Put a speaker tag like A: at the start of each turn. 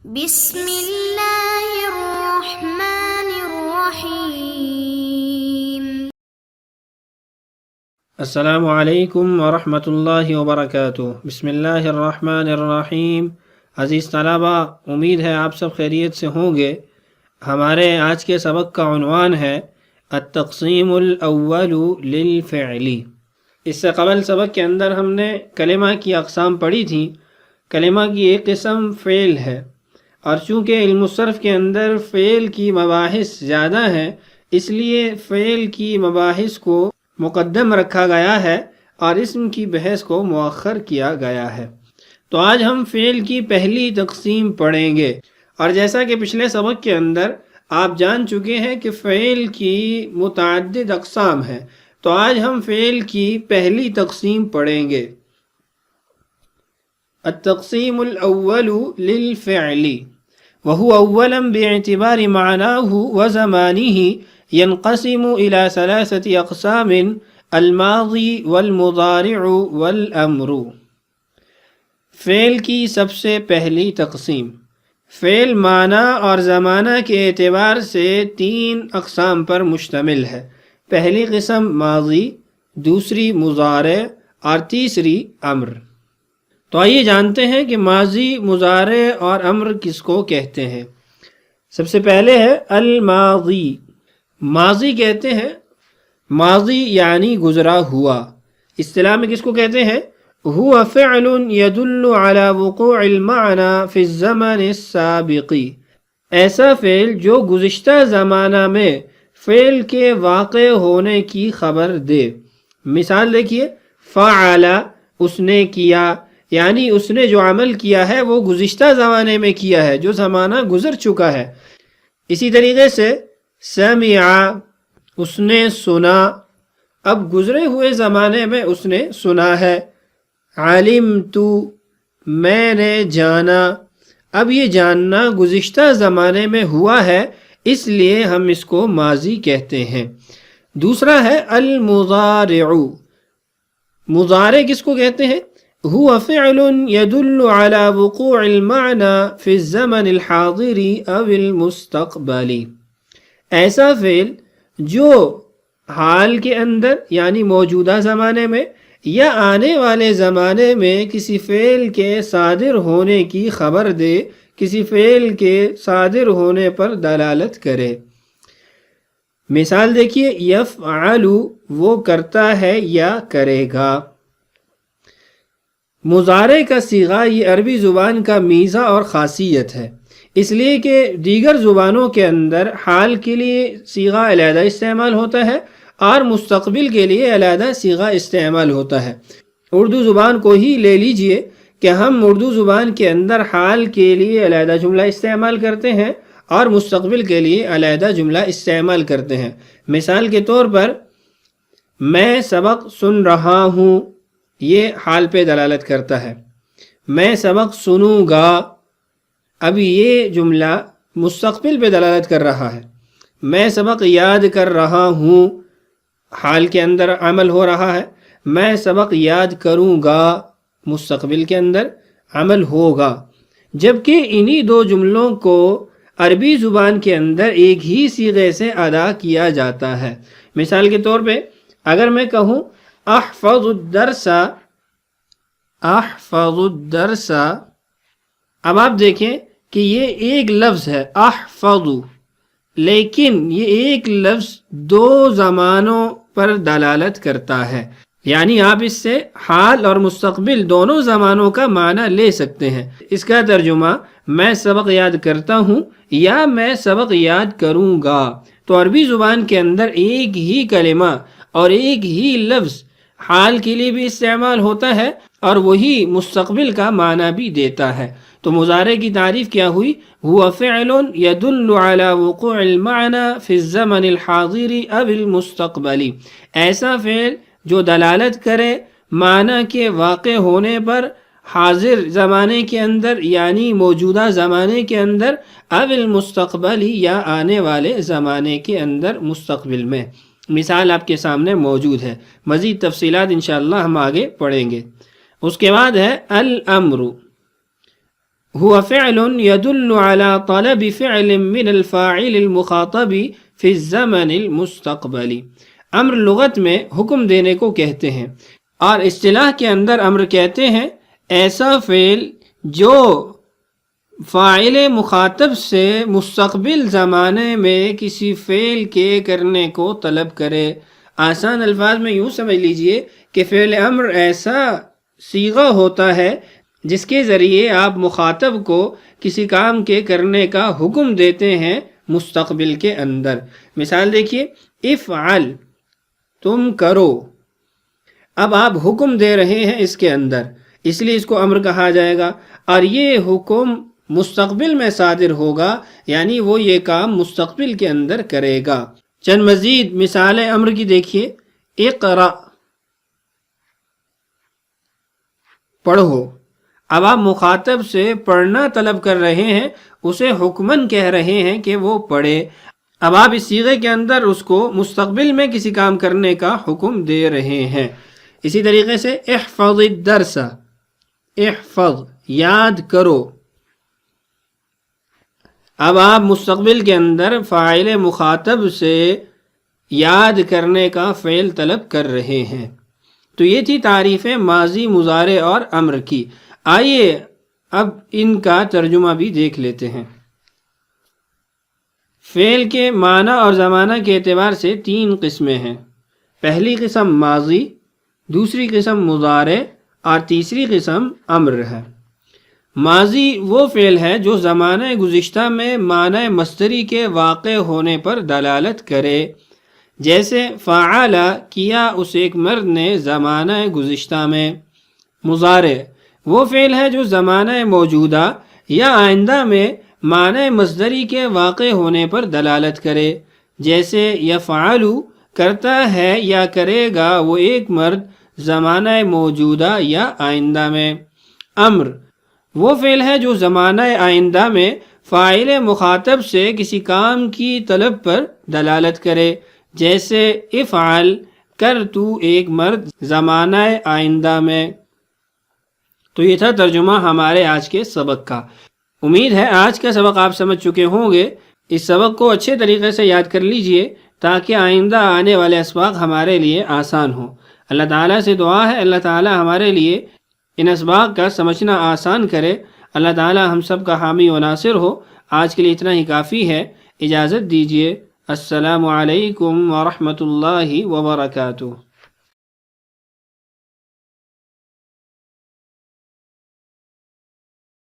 A: بسم اللہ الرحمن الرحیم۔
B: السلام علیکم ورحمۃ اللہ وبرکاتہ۔ بسم اللہ الرحمن الرحیم۔ عزیز طلبہ، امید ہے آپ سب خیریت سے ہوں گے۔ ہمارے آج کے سبق کا عنوان ہے التقسیم الاول للفعل۔ اس سے قبل سبق کے اندر ہم نے کلمہ کی اقسام پڑھی تھی۔ کلمہ کی ایک قسم فعل ہے، اور چونکہ علم الصرف کے اندر فعل کی مباحث زیادہ ہیں، اس لیے فعل کی مباحث کو مقدم رکھا گیا ہے اور اسم کی بحث کو مؤخر کیا گیا ہے۔ تو آج ہم فعل کی پہلی تقسیم پڑھیں گے، اور جیسا کہ پچھلے سبق کے اندر آپ جان چکے ہیں کہ فعل کی متعدد اقسام ہیں، تو آج ہم فعل کی پہلی تقسیم پڑھیں گے۔ التقسیم الاول للفعل وهو اولا باعتبار معناه وزمانه ينقسم الى ثلاثة اقسام: الماضی والمضارع والامر۔ فعل کی سب سے پہلی تقسیم، فعل معنی اور زمانہ کے اعتبار سے تین اقسام پر مشتمل ہے۔ پہلی قسم ماضی، دوسری مضارع اور تیسری امر۔ تو آئیے جانتے ہیں کہ ماضی، مضارع اور امر کس کو کہتے ہیں۔ سب سے پہلے ہے الماضی۔ ماضی کہتے ہیں، ماضی یعنی گزرا ہوا۔ اصطلاح میں کس کو کہتے ہیں؟ هو فعل يدل على وقوع المعنى في الزمن السابق۔ ایسا فعل جو گزشتہ زمانہ میں فعل کے واقع ہونے کی خبر دے۔ مثال دیکھیے، فعل، اس نے کیا، یعنی اس نے جو عمل کیا ہے وہ گزشتہ زمانے میں کیا ہے، جو زمانہ گزر چکا ہے۔ اسی طریقے سے سمع، اس نے سنا، اب گزرے ہوئے زمانے میں اس نے سنا ہے۔ علمت، میں نے جانا، اب یہ جاننا گزشتہ زمانے میں ہوا ہے، اس لیے ہم اس کو ماضی کہتے ہیں۔ دوسرا ہے المضارع۔ مضارع کس کو کہتے ہیں؟ هو فعل يدل على وقوع المعنى في الزمن الحاضر او المستقبل۔ ایسا فعل جو حال کے اندر یعنی موجودہ زمانے میں یا آنے والے زمانے میں کسی فعل کے صادر ہونے کی خبر دے، کسی فعل کے صادر ہونے پر دلالت کرے۔ مثال دیکھیے، یفعل، وہ کرتا ہے یا کرے گا۔ مضارع کا صیغہ یہ عربی زبان کا میزہ اور خاصیت ہے، اس لیے کہ دیگر زبانوں کے اندر حال کے لیے صیغہ علیحدہ استعمال ہوتا ہے اور مستقبل کے لیے علیحدہ صیغہ استعمال ہوتا ہے۔ اردو زبان کو ہی لے لیجئے کہ ہم اردو زبان کے اندر حال کے لیے علیحدہ جملہ استعمال کرتے ہیں اور مستقبل کے لیے علیحدہ جملہ استعمال کرتے ہیں۔ مثال کے طور پر، میں سبق سن رہا ہوں، یہ حال پہ دلالت کرتا ہے۔ میں سبق سنوں گا، اب یہ جملہ مستقبل پہ دلالت کر رہا ہے۔ میں سبق یاد کر رہا ہوں، حال کے اندر عمل ہو رہا ہے۔ میں سبق یاد کروں گا، مستقبل کے اندر عمل ہوگا۔ جبکہ انہی دو جملوں کو عربی زبان کے اندر ایک ہی صیغے سے ادا کیا جاتا ہے۔ مثال کے طور پہ اگر میں کہوں احفظ الدرس، احفظ الدرس، اب آپ دیکھیں کہ یہ ایک لفظ ہے احفظ، لیکن یہ ایک لفظ دو زمانوں پر دلالت کرتا ہے، یعنی آپ اس سے حال اور مستقبل دونوں زمانوں کا معنی لے سکتے ہیں۔ اس کا ترجمہ میں سبق یاد کرتا ہوں یا میں سبق یاد کروں گا۔ تو عربی زبان کے اندر ایک ہی کلمہ اور ایک ہی لفظ حال کے لیے بھی استعمال ہوتا ہے اور وہی مستقبل کا معنی بھی دیتا ہے۔ تو مضارع کی تعریف کیا ہوئی؟ هو فعل يدل على وقوع المعنى في الزمن الحاضر او المستقبل۔ ایسا فعل جو دلالت کرے معنی کے واقع ہونے پر حاضر زمانے کے اندر یعنی موجودہ زمانے کے اندر، او المستقبل یا آنے والے زمانے کے اندر مستقبل میں۔ مثال آپ کے سامنے موجود ہے، مزید تفصیلات انشاءاللہ ہم آگے پڑھیں گے۔ اس کے بعد ہے الامر۔ هو فعل يدل على طلب فعل من الفاعل المخاطب في الزمن المستقبلی. امر لغت میں حکم دینے کو کہتے ہیں، اور اصطلاح کے اندر امر کہتے ہیں ایسا فعل جو فاعل مخاطب سے مستقبل زمانے میں کسی فعل کے کرنے کو طلب کرے. آسان الفاظ میں یوں سمجھ لیجئے کہ فعل امر ایسا صیغہ ہوتا ہے جس کے ذریعے آپ مخاطب کو کسی کام کے کرنے کا حکم دیتے ہیں مستقبل کے اندر. مثال دیکھیے، افعل، تم کرو. اب آپ حکم دے رہے ہیں اس کے اندر، اس لیے اس کو امر کہا جائے گا، اور یہ حکم مستقبل میں صادر ہوگا، یعنی وہ یہ کام مستقبل کے اندر کرے گا. چند مزید مثالیں امر کی دیکھیے. اقرأ، پڑھو. اب آپ مخاطب سے پڑھنا طلب کر رہے ہیں، اسے حکمن کہہ رہے ہیں کہ وہ پڑھے. اب آپ اس صیغے کے اندر اس کو مستقبل میں کسی کام کرنے کا حکم دے رہے ہیں. اسی طریقے سے احفظ الدرس، احفظ، یاد کرو. اب آپ مستقبل کے اندر فاعل مخاطب سے یاد کرنے کا فعل طلب کر رہے ہیں. تو یہ تھی تعریف ماضی، مضارع اور امر کی. آئیے اب ان کا ترجمہ بھی دیکھ لیتے ہیں. فعل کے معنی اور زمانہ کے اعتبار سے 3 قسمیں ہیں. پہلی قسم ماضی، دوسری قسم مضارع اور تیسری قسم امر ہے. ماضی وہ فعل ہے جو زمانہ گزشتہ میں معنی مصدری کے واقع ہونے پر دلالت کرے. جیسے فعل، کیا اس ایک مرد نے زمانہ گزشتہ میں. مضارع وہ فعل ہے جو زمانہ موجودہ یا آئندہ میں معنی مصدری کے واقع ہونے پر دلالت کرے. جیسے یفعل، کرتا ہے یا کرے گا وہ ایک مرد زمانہ موجودہ یا آئندہ میں. امر وہ فعل ہے جو زمانہ آئندہ میں فاعل مخاطب سے کسی کام کی طلب پر دلالت کرے. جیسے افعل، کر تو ایک مرد زمانہ آئندہ میں. تو یہ تھا ترجمہ ہمارے آج کے سبق کا. امید ہے آج کا سبق آپ سمجھ چکے ہوں گے. اس سبق کو اچھے طریقے سے یاد کر لیجئے تاکہ آئندہ آنے والے اسباق ہمارے لیے آسان ہوں. اللہ تعالیٰ سے دعا ہے اللہ تعالیٰ ہمارے لیے ان اسباق کا سمجھنا آسان کرے. اللہ تعالیٰ ہم سب کا حامی و ناصر ہو. آج کے لیے اتنا ہی کافی ہے. اجازت دیجیے. السلام علیکم ورحمۃ اللہ وبرکاتہ.